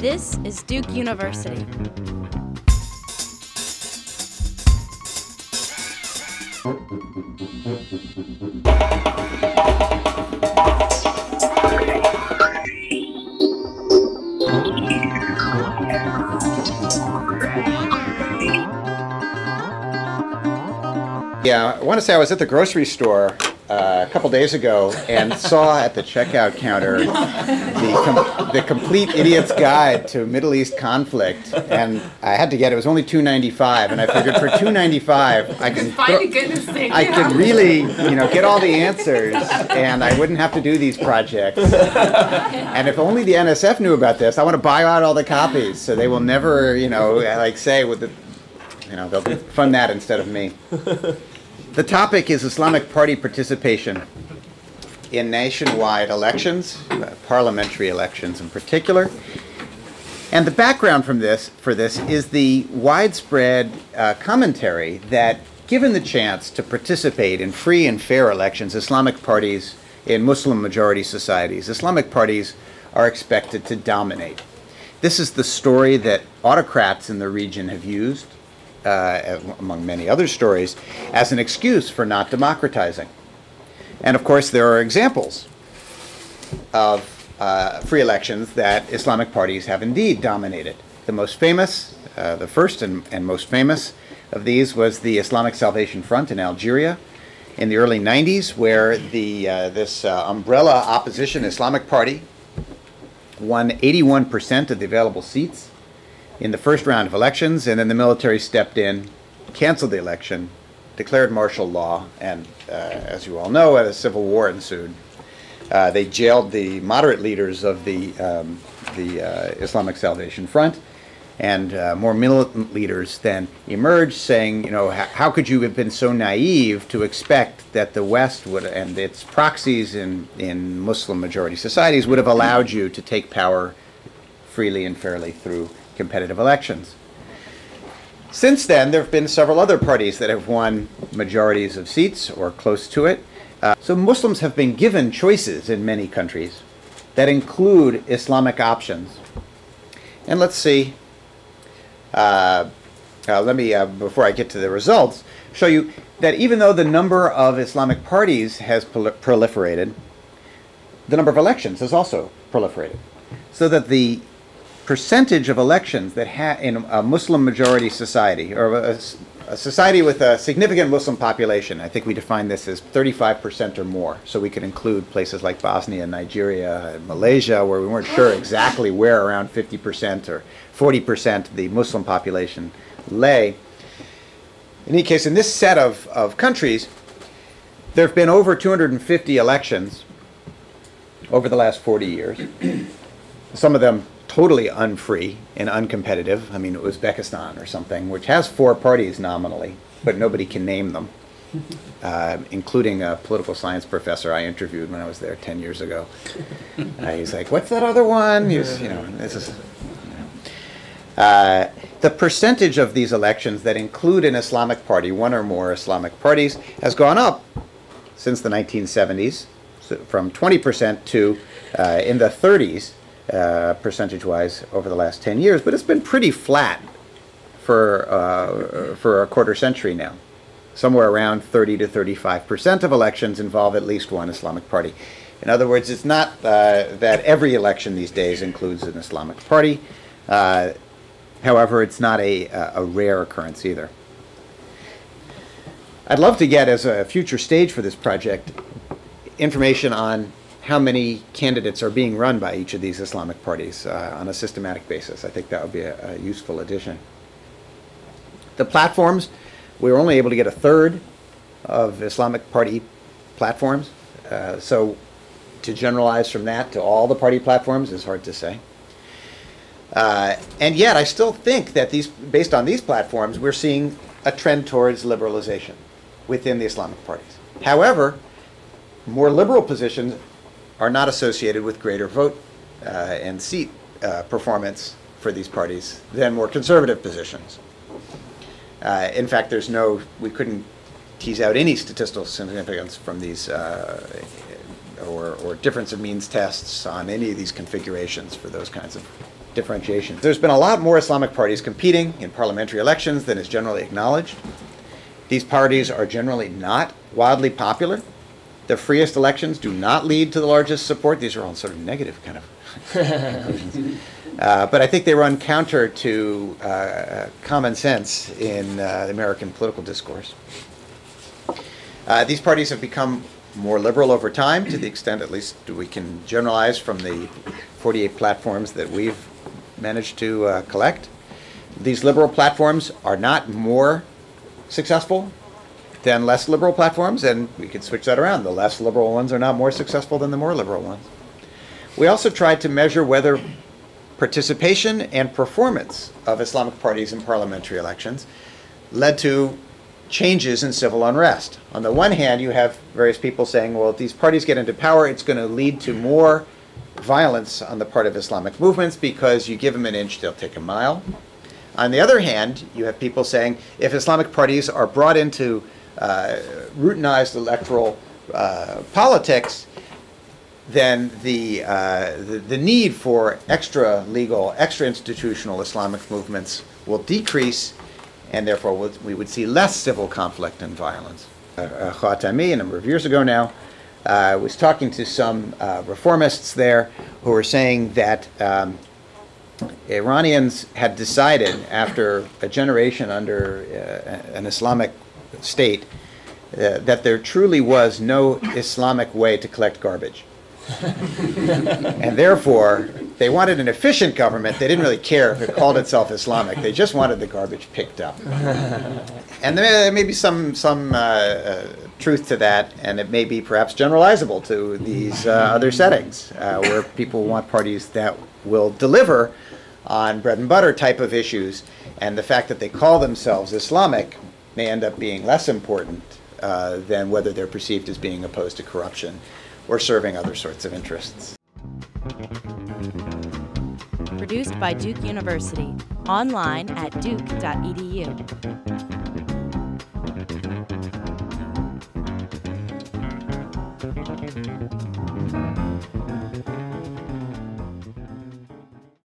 This is Duke University. Yeah, I want to say I was at the grocery store a couple days ago and saw at the checkout counter the Complete Idiot's Guide to Middle East Conflict, and I had to get it. It was only $2.95, and I figured for $2.95 I could really, get all the answers, and I wouldn't have to do these projects. And if only the NSF knew about this, I want to buy out all the copies so they will never, say with the. They'll fund that instead of me. The topic is Islamic Party participation in nationwide elections, parliamentary elections in particular. And the background for this is the widespread commentary that, given the chance to participate in free and fair elections, Islamic parties in Muslim-majority societies, Islamic parties are expected to dominate. This is the story that autocrats in the region have used, among many other stories, as an excuse for not democratizing. And of course, there are examples of free elections that Islamic parties have indeed dominated. The most famous, the first and most famous of these was the Islamic Salvation Front in Algeria in the early 90s, where this umbrella opposition Islamic party won 81% of the available seats in the first round of elections, and then the military stepped in, canceled the election, declared martial law, and as you all know, a civil war ensued. They jailed the moderate leaders of the Islamic Salvation Front, and more militant leaders then emerged, saying, how could you have been so naive to expect that the West would, and its proxies in Muslim-majority societies, would have allowed you to take power freely and fairly through competitive elections. Since then, there have been several other parties that have won majorities of seats or close to it. So Muslims have been given choices in many countries that include Islamic options. And let's see, let me, before I get to the results, show you that even though the number of Islamic parties has proliferated, the number of elections has also proliferated. So that the percentage of elections that in a Muslim-majority society, or a society with a significant Muslim population, I think we define this as 35% or more. So we could include places like Bosnia, Nigeria, and Malaysia, where we weren't sure exactly where around 50% or 40% of the Muslim population lay. In any case, in this set of countries, there have been over 250 elections over the last 40 years. Some of them totally unfree and uncompetitive. I mean, Uzbekistan or something, which has 4 parties nominally, but nobody can name them, including a political science professor I interviewed when I was there 10 years ago. He's like, what's that other one? This is, the percentage of these elections that include an Islamic party, one or more Islamic parties, has gone up since the 1970s, so from 20% to in the 30s, percentage-wise over the last 10 years, but it's been pretty flat for a quarter century now. Somewhere around 30 to 35% of elections involve at least one Islamic party. In other words, it's not that every election these days includes an Islamic party. However, it's not a rare occurrence either. I'd love to get, as a future stage for this project, information on how many candidates are being run by each of these Islamic parties on a systematic basis. I think that would be a useful addition. The platforms, we were only able to get a third of Islamic party platforms. So to generalize from that to all the party platforms is hard to say. And yet I still think that based on these platforms, we're seeing a trend towards liberalization within the Islamic parties. However, more liberal positions are not associated with greater vote and seat performance for these parties than more conservative positions. In fact, we couldn't tease out any statistical significance from these or difference of means tests on any of these configurations for those kinds of differentiation. There's been a lot more Islamic parties competing in parliamentary elections than is generally acknowledged. These parties are generally not wildly popular. The freest elections do not lead to the largest support. These are all sort of negative kind of conclusions. But I think they run counter to common sense in the American political discourse. These parties have become more liberal over time, to the extent at least we can generalize from the 48 platforms that we've managed to collect. These liberal platforms are not more successful than less liberal platforms, and we could switch that around. The less liberal ones are not more successful than the more liberal ones. We also tried to measure whether participation and performance of Islamic parties in parliamentary elections led to changes in civil unrest. On the one hand, you have various people saying, well, if these parties get into power, it's going to lead to more violence on the part of Islamic movements because you give them an inch, they'll take a mile. On the other hand, you have people saying, if Islamic parties are brought into routinized electoral politics, then the need for extra legal, extra institutional Islamic movements will decrease, and therefore we would see less civil conflict and violence. Khatami, a number of years ago now, was talking to some reformists there who were saying that Iranians had decided after a generation under an Islamic state that there truly was no Islamic way to collect garbage. And therefore, they wanted an efficient government. They didn't really care if it called itself Islamic. They just wanted the garbage picked up. And there may be some truth to that, and it may be perhaps generalizable to these other settings, where people want parties that will deliver on bread and butter type of issues, and the fact that they call themselves Islamic may end up being less important than whether they're perceived as being opposed to corruption or serving other sorts of interests. Produced by Duke University. Online at duke.edu.